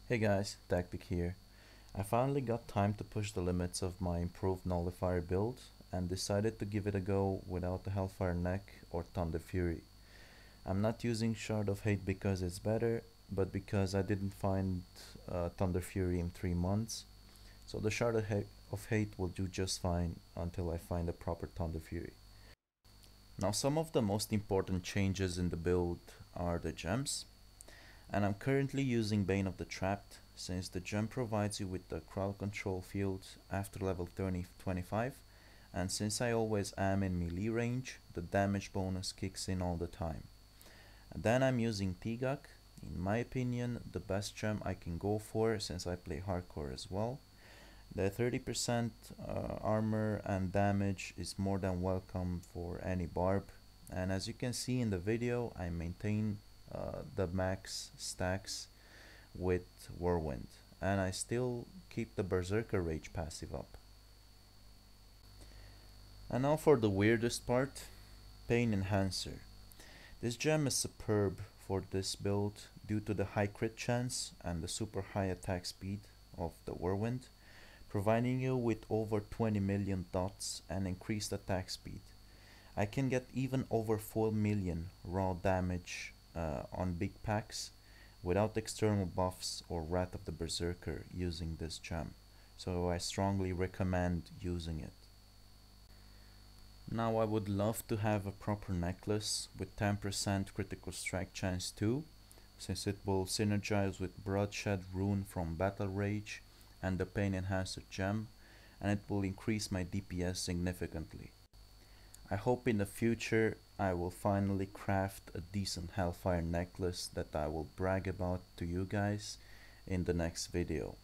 Hey guys, Tactic here. I finally got time to push the limits of my improved Nullifier build and decided to give it a go without the Hellfire Neck or Thunder Fury. I'm not using Shard of Hate because it's better, but because I didn't find Thunder Fury in 3 months. So the Shard of Hate will do just fine until I find a proper Thunder Fury. Now some of the most important changes in the build are the gems. And I'm currently using Bane of the Trapped, since the gem provides you with the crowd control field after level 25, and since I always am in melee range, the damage bonus kicks in all the time. And then I'm using Tigak, in my opinion the best gem I can go for since I play hardcore as well. The 30% armor and damage is more than welcome for any barb, and as you can see in the video I maintain the max stacks with Whirlwind, and I still keep the Berserker Rage passive up. And now for the weirdest part, Pain Enhancer. This gem is superb for this build due to the high crit chance and the super high attack speed of the Whirlwind, providing you with over 20 million dots and increased attack speed. I can get even over 4 million raw damage on big packs without external buffs or Wrath of the Berserker using this gem, so I strongly recommend using it. Now I would love to have a proper necklace with 10% critical strike chance too, since it will synergize with Bloodshed Rune from Battle Rage and the Pain Enhancer gem, and it will increase my DPS significantly. I hope in the future I will finally craft a decent Hellfire necklace that I will brag about to you guys in the next video.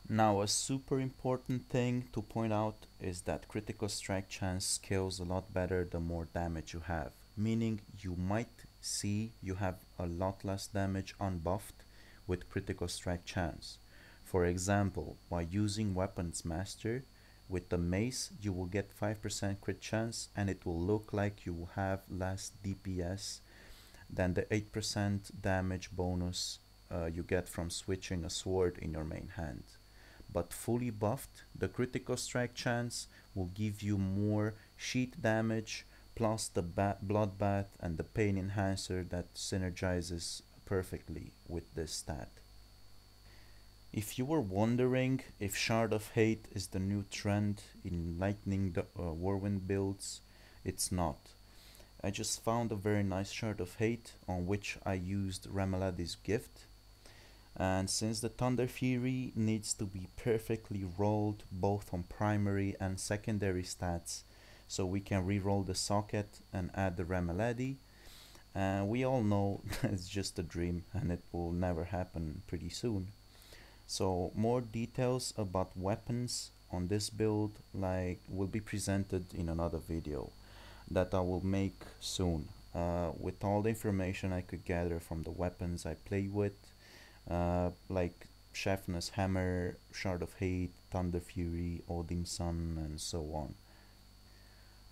Now a super important thing to point out is that critical strike chance scales a lot better the more damage you have, meaning you might see you have a lot less damage unbuffed with critical strike chance. For example, by using Weapons Master, with the mace you will get 5% crit chance and it will look like you will have less DPS than the 8% damage bonus you get from switching a sword in your main hand. But fully buffed, the critical strike chance will give you more sheet damage plus the bloodbath and the pain enhancer that synergizes perfectly with this stat. If you were wondering if Shard of Hate is the new trend in lightning the Whirlwind builds, it's not. I just found a very nice Shard of Hate on which I used Ramaladi's gift, and since the Thunder Fury needs to be perfectly rolled both on primary and secondary stats so we can reroll the socket and add the Ramaladi, we all know it's just a dream and it will never happen pretty soon. So more details about weapons on this build will be presented in another video that I will make soon with all the information I could gather from the weapons I play with, like Shafna's Hammer, Shard of Hate, Thunder Fury, Odin's Sun, and so on.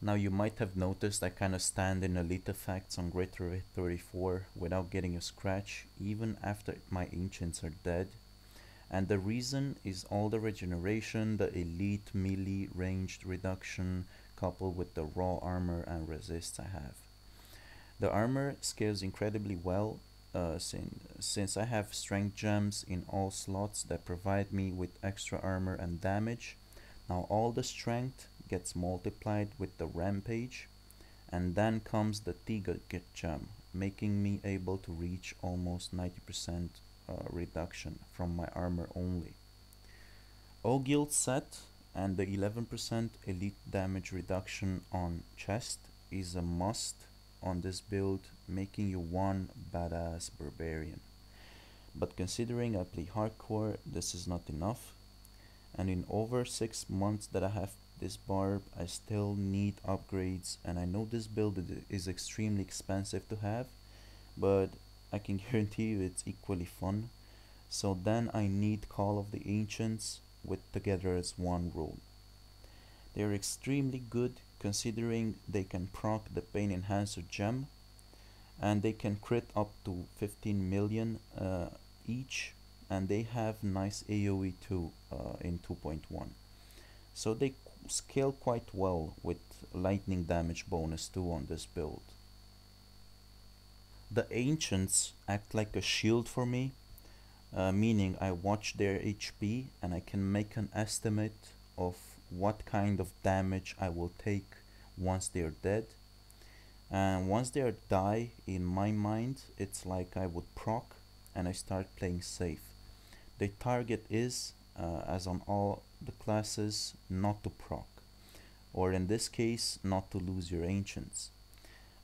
Now you might have noticed I kinda stand in elite effects on Greater 34 without getting a scratch even after my ancients are dead. And the reason is all the regeneration, the elite melee ranged reduction coupled with the raw armor and resists I have. The armor scales incredibly well since I have strength gems in all slots that provide me with extra armor and damage. Now all the strength gets multiplied with the rampage, and then comes the Tigak gem, making me able to reach almost 90% reduction from my armor only. O-Guild set and the 11% elite damage reduction on chest is a must on this build, making you one badass barbarian. But considering I play hardcore, this is not enough, and in over 6 months that I have this barb I still need upgrades, and I know this build is extremely expensive to have, but I can guarantee you it's equally fun. So then I need Call of the Ancients with Together as One rule. They are extremely good considering they can proc the Pain Enhancer gem, and they can crit up to 15 million each, and they have nice AoE too in 2.1. So they scale quite well with lightning damage bonus too on this build. The ancients act like a shield for me, meaning I watch their HP and I can make an estimate of what kind of damage I will take once they're dead. And once they die, in my mind, it's like I would proc and I start playing safe. The target is, as on all the classes, not to proc, or in this case, not to lose your ancients.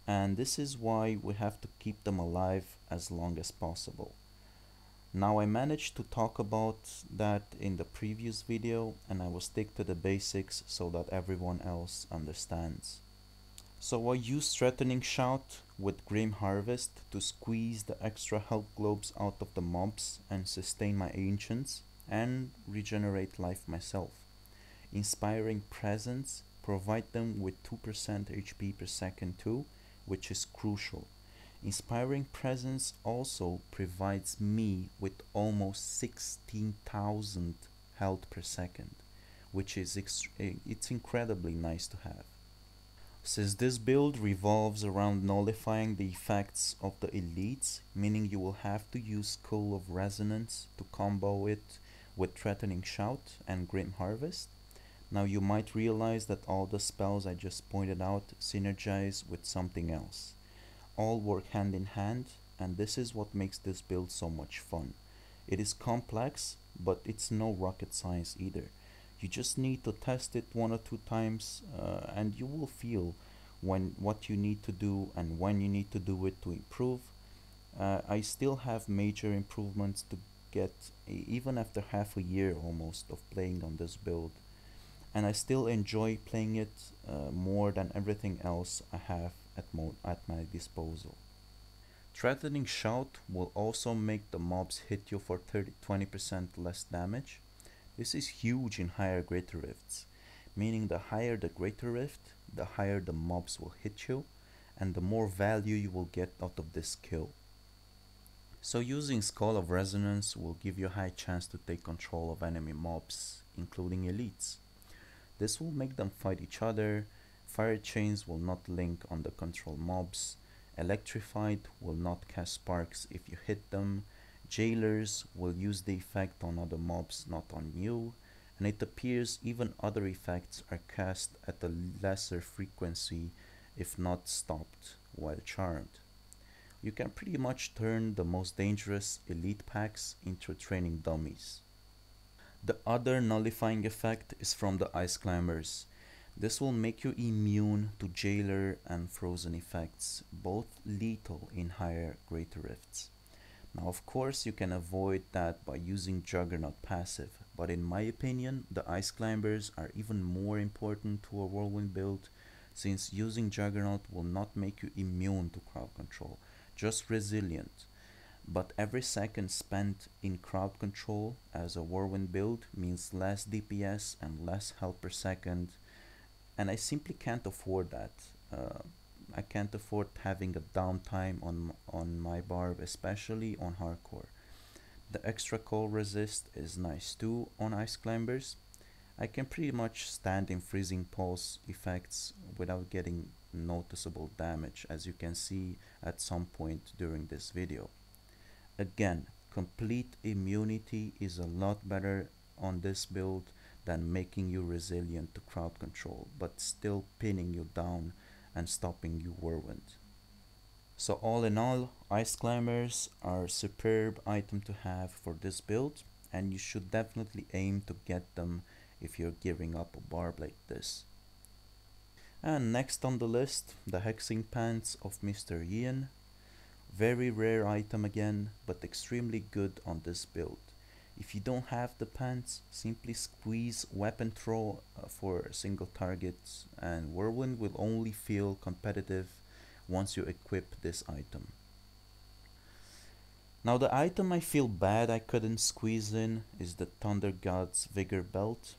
And this is why we have to keep them alive as long as possible. Now I managed to talk about that in the previous video, and I will stick to the basics so that everyone else understands. So I use Threatening Shout with Grim Harvest to squeeze the extra health globes out of the mobs and sustain my ancients and regenerate life myself. Inspiring Presence provide them with 2% HP per second too, which is crucial. Inspiring Presence also provides me with almost 16,000 health per second, which is it's incredibly nice to have. Since this build revolves around nullifying the effects of the elites, meaning you will have to use Skull of Resonance to combo it with Threatening Shout and Grim Harvest. Now you might realize that all the spells I just pointed out synergize with something else. All work hand in hand, and this is what makes this build so much fun. It is complex, but it's no rocket science either. You just need to test it 1 or 2 times and you will feel what you need to do and when you need to do it to improve. I still have major improvements to get even after half a year almost of playing on this build, and I still enjoy playing it more than everything else I have at my disposal. Threatening Shout will also make the mobs hit you for 20% less damage. This is huge in higher Greater Rifts, meaning the higher the Greater Rift, the higher the mobs will hit you, and the more value you will get out of this skill. So using Skull of Resonance will give you a high chance to take control of enemy mobs, including elites. This will make them fight each other, Fire Chains will not link on the control mobs, Electrified will not cast sparks if you hit them, Jailers will use the effect on other mobs, not on you, and it appears even other effects are cast at a lesser frequency if not stopped while charmed. You can pretty much turn the most dangerous elite packs into training dummies. The other nullifying effect is from the Ice Climbers. This will make you immune to Jailer and Frozen effects, both lethal in higher Greater Rifts. Now of course you can avoid that by using Juggernaut passive, but in my opinion the Ice Climbers are even more important to a Whirlwind build, since using Juggernaut will not make you immune to crowd control, just resilient. But every second spent in crowd control as a Whirlwind build means less DPS and less health per second, and I simply can't afford that. I can't afford having a downtime on my barb, especially on hardcore. The extra cold resist is nice too on Ice Climbers. I can pretty much stand in freezing pulse effects without getting noticeable damage, as you can see at some point during this video. Again, complete immunity is a lot better on this build than making you resilient to crowd control, but still pinning you down and stopping you Whirlwind. So all in all, Ice Climbers are a superb item to have for this build, and you should definitely aim to get them if you're gearing up a barb like this. And next on the list, the Hexing Pants of Mr. Ian. Very rare item again, but extremely good on this build. If you don't have the pants, simply squeeze weapon throw for single targets, and Whirlwind will only feel competitive once you equip this item. Now the item I feel bad I couldn't squeeze in is the Thunder God's Vigor belt.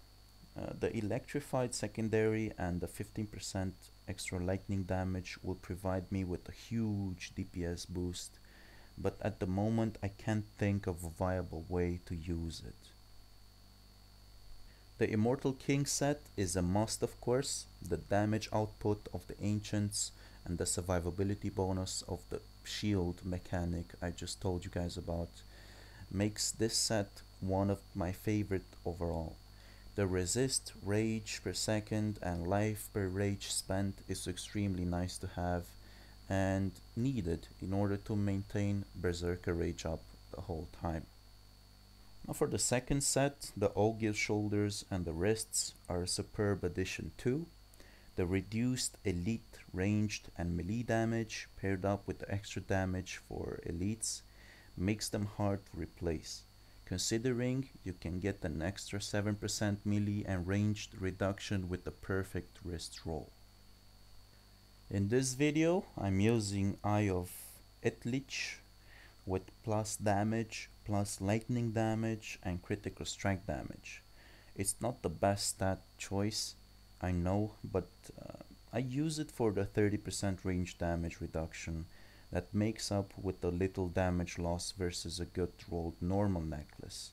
The electrified secondary and the 15% extra lightning damage will provide me with a huge DPS boost, but at the moment I can't think of a viable way to use it. The Immortal King set is a must, of course. The damage output of the ancients and the survivability bonus of the shield mechanic I just told you guys about makes this set one of my favorite overall. The resist, rage per second, and life per rage spent is extremely nice to have and needed in order to maintain Berserker Rage up the whole time. Now for the second set, the Olgas shoulders and the wrists are a superb addition too. The reduced elite ranged and melee damage paired up with the extra damage for elites makes them hard to replace, considering you can get an extra 7% melee and ranged reduction with the perfect wrist roll. In this video, I'm using Eye of Etlich with plus damage, plus lightning damage and critical strike damage. It's not the best stat choice, I know, but I use it for the 30% range damage reduction that makes up with the little damage loss versus a good rolled normal necklace.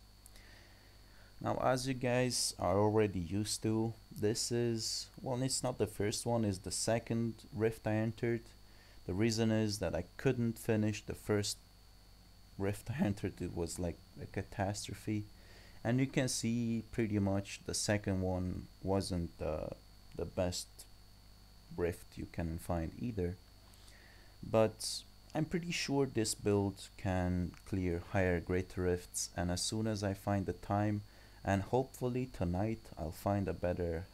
Now, as you guys are already used to, this is, well, it's not the first one, it's the second rift I entered. The reason is that I couldn't finish the first rift I entered. It was like a catastrophe, and you can see pretty much the second one wasn't the best rift you can find either. But I'm pretty sure this build can clear higher greater rifts, and as soon as I find the time, and hopefully tonight I'll find a better,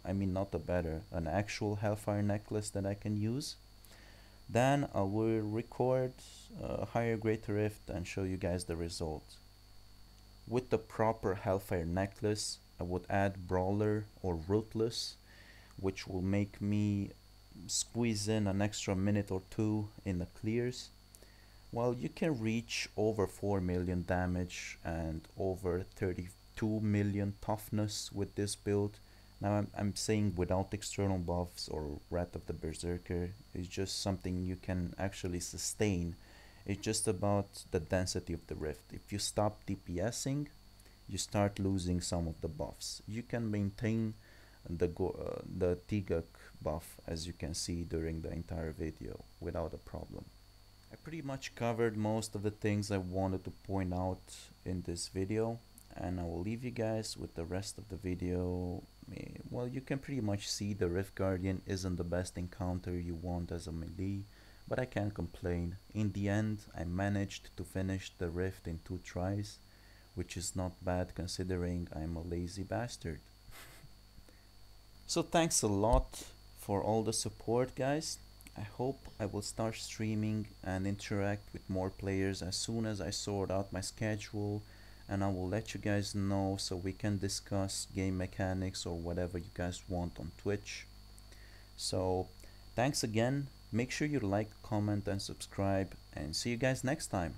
an actual Hellfire necklace that I can use, then I will record a higher greater rift and show you guys the result. With the proper Hellfire necklace, I would add Brawler or Ruthless, which will make me squeeze in an extra minute or two in the clears. Well, you can reach over 4 million damage and over 32 million toughness with this build. Now I'm saying without external buffs or Wrath of the Berserker. It's just something you can actually sustain. It's just about the density of the rift. If you stop DPSing, you start losing some of the buffs. You can maintain the Tigak buff, as you can see during the entire video, without a problem. I pretty much covered most of the things I wanted to point out in this video, and I will leave you guys with the rest of the video. Well, you can pretty much see the Rift Guardian isn't the best encounter you want as a melee, but I can't complain. In the end, I managed to finish the Rift in 2 tries, which is not bad considering I'm a lazy bastard. So thanks a lot for all the support, guys. I hope I will start streaming and interact with more players as soon as I sort out my schedule, and I will let you guys know so we can discuss game mechanics or whatever you guys want on Twitch. So thanks again. Make sure you like, comment and subscribe, and see you guys next time.